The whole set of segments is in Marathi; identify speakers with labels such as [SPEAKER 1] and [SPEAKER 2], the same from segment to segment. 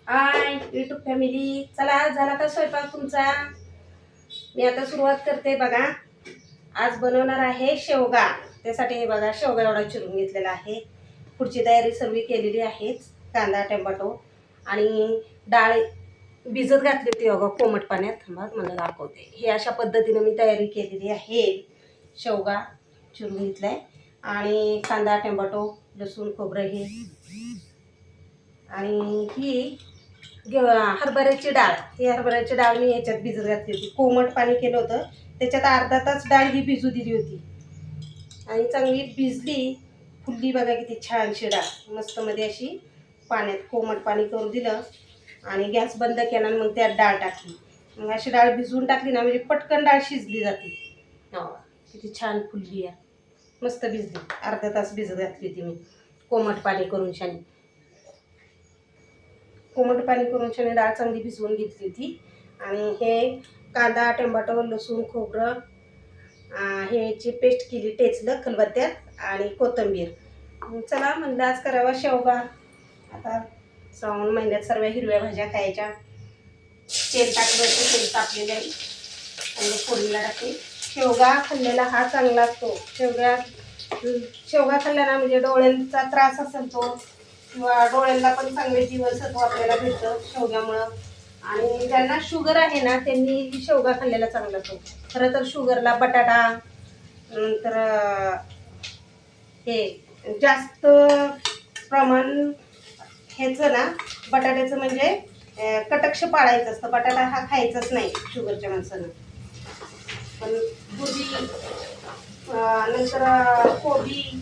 [SPEAKER 1] हाय यूट्यूब फॅमिली, चला झाला का स्वयंपाक तुमचा? मी आता सुरुवात करते बघा. आज बनवणार आहे शेवगा. त्यासाठी हे बघा शेवगा एवढा चिरून घेतलेला आहे. पुढची तयारी सर्व केलेली आहे. कांदा, टोमॅटो आणि डाळ भिजत घातली होती बघा कोमट पाण्यात. थांबा मला दाखवते. हे अशा पद्धतीने मी तयारी केलेली आहे. शेवगा चिरून घेतलाय आणि कांदा, टोमॅटो, लसूण, खोबरं हे आणि ही हरभऱ्याची डाळ. ही हरभऱ्याची डाळ मी याच्यात भिजत घातली होती. कोमट पाणी केलं होतं, त्याच्यात अर्धा तास डाळ ही भिजू दिली होती आणि चांगली भिजली, फुलली बघा किती छानशी डाळ. मस्त मध्ये अशी पाण्यात कोमट पाणी करून दिलं आणि गॅस बंद केला आणि मग त्यात डाळ टाकली. मग अशी डाळ भिजवून टाकली ना म्हणजे पटकन डाळ शिजली जाते. हो, किती छान फुलली आहे, मस्त भिजली. अर्धा तास भिजत घातली होती मी कोमट पाणी करून. कोमट पाणी करून छान डाळ चांगली भिजवून घेतली होती. आणि हे कांदा, टोमॅटो, लसूण, खोबरं ह्याची पेस्ट केली, टेचलं खलबत्त्यात आणि कोथिंबीर. चला म्हणलं आज करावा शेवगा. आता श्रावण महिन्यात सर्व हिरव्या भाज्या खायच्या. तेल टाकलं होतं, तेल तापलेलं आहे आणि फोडणीला टाकली. शेवगा खाल्लेला हा चांगला असतो. शेवगा खाल्ला ना म्हणजे डोळ्यांचा त्रास असेल तो किंवा डोळ्यांना पण चांगले जीवनसत्व आपल्याला भेटतं शेवग्यामुळं. आणि ज्यांना शुगर आहे ना त्यांनी शेवगा खाल्लेला चांगला असतो. खरं तर शुगरला बटाटा, नंतर हे जास्त प्रमाण ह्याचं ना बटाट्याचं म्हणजे कटाक्ष पाळायचं असतं. बटाटा हा खायचाच नाही शुगरच्या माणसानं. पण दुधी, नंतर कोबी,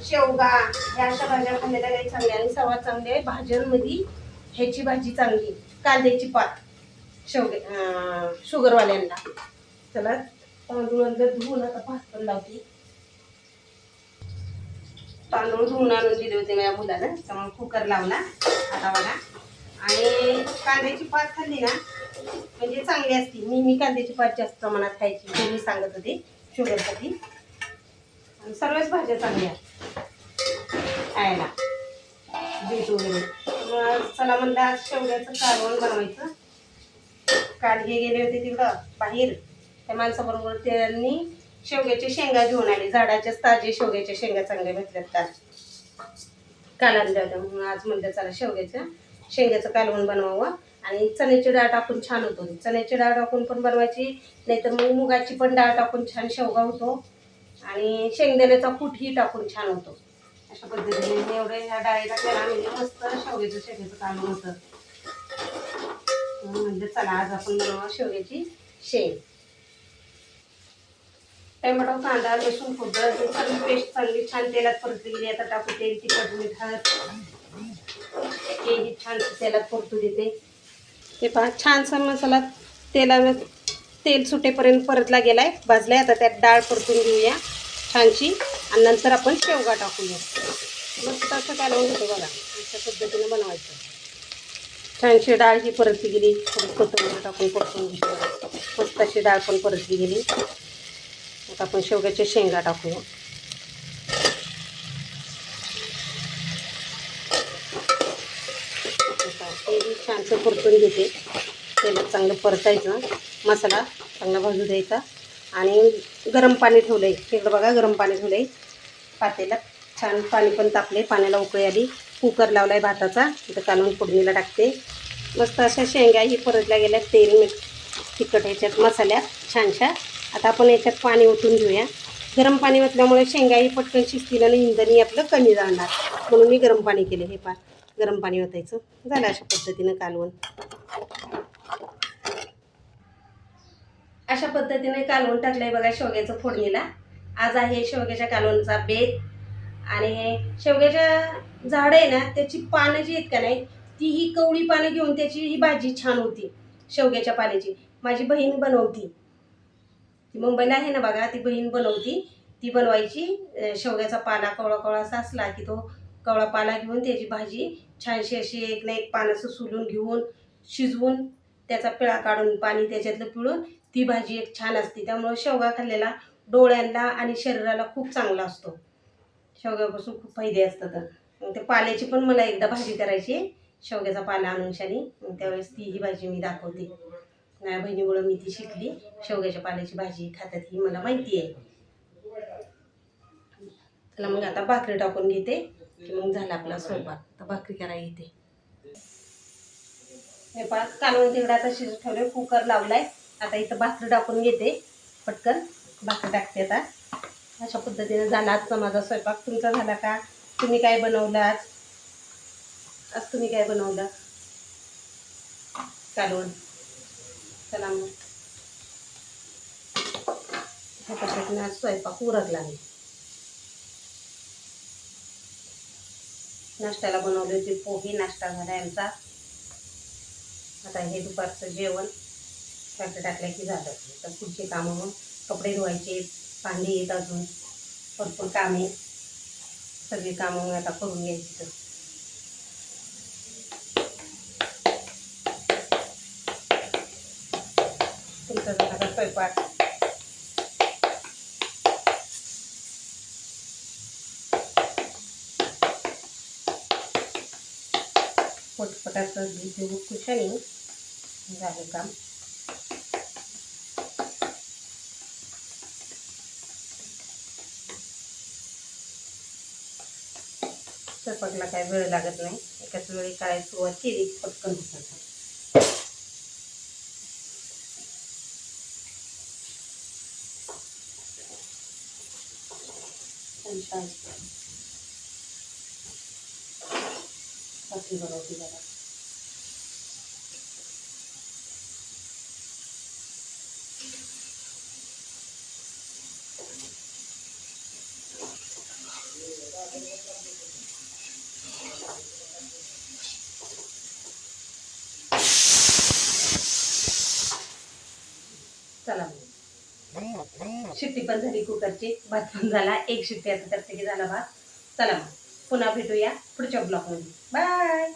[SPEAKER 1] शेवगा ह्या अशा भाज्या खाल्लेल्या काही चांगल्या. आणि सर्वात चांगले भाज्यांमध्ये ह्याची भाजी चांगली, कांद्याची पात शुगरवाल्यांना. चला तांदूळ धुवून आता भाजून लावते. तांदूळ धुवून आणून दिले होते माझ्या मुलानं, त्यामुळे कुकर लावला आता बघा. आणि कांद्याची पात खाल्ली ना म्हणजे चांगली असते. मी कांद्याची पात जास्त प्रमाणात खायची, हे मी सांगत होते शुगरसाठी. आणि सर्वच भाज्या चांगल्या खायला, बीट वगैरे. मग चला म्हणलं आज शेवग्याचं कालवण बनवायचं. काल हे गेले होते तिकडं बाहेर, त्या माणसाबरोबर त्यांनी शेवग्याच्या शेंगा घेऊन आले. झाडाच्याच ताजे शेवग्याच्या शेंगा चांगल्या भेटल्यात काल आणल्या होत्या. म्हणून आज म्हणलं चला शेंग्याचं कालवण बनवावं. आणि चण्याची डाळ टाकून छान होतो. चण्याची डाळ टाकून पण बनवायची, नाहीतर मग मुगाची पण डाळ टाकून छान शेवगा होतो. आणि शेंगदाण्याचा कूटही टाकून छान होतो. अशा पद्धतीने एवढं ह्या डाळी टाकल्या म्हणजे मस्त शेंग्याचं कालवण होतं. म्हणजे चला आज आपण बनवा शेवग्याची शेंग. टोमॅटो, कांदा, लसूण, खोबरं हे सगळी पेस्ट चांगली छान तेलात परतली गेली. आता टाकू तेल, तिखट, मीठ, हेही छान तेलात परतू देते. ते पहा छानसा मसाला तेल सुटेपर्यंत परतला गेलाय, भाजलाय. आता त्यात डाळ परतून घेऊया छानशी आणि नंतर आपण शेवगा टाकूया. मस्त असं कालवून होतं बघा. अशा पद्धतीने बनवायचं. छानशी डाळ ही परतली गेली, थोडी कोथिंबीर टाकून परतून घेतली. मस्त अशी डाळ पण परतली गेली. आता आपण शेवग्याच्या शेंगा टाकूया. तेही छानसं परतून घेते. तेलात चांगलं परतायचं, मसाला चांगला भाजू द्यायचा. आणि गरम पाणी ठेवलं आहे तिकडं बघा, गरम पाणी ठेवलं आहे पातेल्यात. छान पाणी पण तापले, पाण्याला उकळी आली. कुकर लावला आहे भाताचा, इथं कालवून फोडणीला टाकते. मस्त अशा शेंगाही परतल्या गेल्या तेल, मीठ, तिखट ह्याच्यात मसाल्यात छानशा. आता आपण याच्यात पाणी ओतून घेऊया. गरम पाणी ओतल्यामुळे शेंगाही पटकन शिजतील आणि इंधनही आपलं कमी जाणार, म्हणून मी गरम पाणी केले. हे पा गरम पाणी ओतायचं. झालं अशा पद्धतीनं कालवण. अशा पद्धतीने कालवण टाकलंय बघा शेवग्याचं फोडणीला. आज आहे शेवग्याच्या कालवणचा बेत. आणि शेवग्याच्या झाड आहे ना त्याची पानं जी आहेत का नाही, ती ही कवळी पानं घेऊन त्याची ही भाजी छान होती शेवग्याच्या पाल्याची. माझी बहीण बनवती, ती मुंबईला आहे ना बघा, ती बहीण बनवती. ती बनवायची. शेवग्याचा पाला कवळा कवळा असा असला की तो कवळा पाला घेऊन त्याची भाजी छानशी अशी एक ना एक पानं सुलून घेऊन शिजवून त्याचा पिळा काढून पाणी त्याच्यातलं पिळून ती भाजी एक छान असते. त्यामुळे शेवगा खाल्लेला डोळ्यांना आणि शरीराला खूप चांगला असतो. शेवग्यापासून खूप फायदे असतात. मग ते पाल्याची पण मला एकदा भाजी करायची शेवग्याचा पाला आणून शानी, मग त्यावेळेस ती ही भाजी मी दाखवते. माझ्या बहिणीमुळं मी ती शिकली. शेवग्याच्या पाल्याची भाजी खातात ही मला माहिती आहे. त्याला मग आता भाकरी टाकून घेते की मग झाला आपला स्वयंपाक. आता भाकरी करायला घेते. हे पाच कालवण तेवढा आता शिजत ठेवले, कुकर लावलाय. आता इथं भाकरी टाकून घेते, पटकन भाकरी टाकते आता. अशा पद्धतीने झाला आजचा माझा स्वयंपाक. तुमचा झाला का? तुम्ही काय बनवलं आज? आज तुम्ही काय बनवलं? कालवण. चला मग ह्या पद्धतीने आज स्वयंपाक उरकला मी. नाश्त्याला बनवले होते पोहे, नाश्ता झाला आमचा. आता हे दुपारचं जेवण टाकलं टाकल्या की झालं. तर पुढचे कामं मग कपडे धुवायचे, भांडी येत, अजून भरपूर कामे, सगळी कामं मग आता करून घ्यायची. तर तुमचा झाला का स्वयंपाक? पटपटाचं घेऊ कुशाने झालं काम. स्वयंपाकला काय वेळ लागत नाही, एकाच वेळी काय सुरुवात केली पटकन होतं. भाकरी बनवते जरा. चला मग शिट्टी पण झाली कुकरची, भात पण झाला. एक शिट्टी आता करते की झाला भात. चला मग पुन्हा भेटूया पुढच्या ब्लॉगमध्ये. बाय.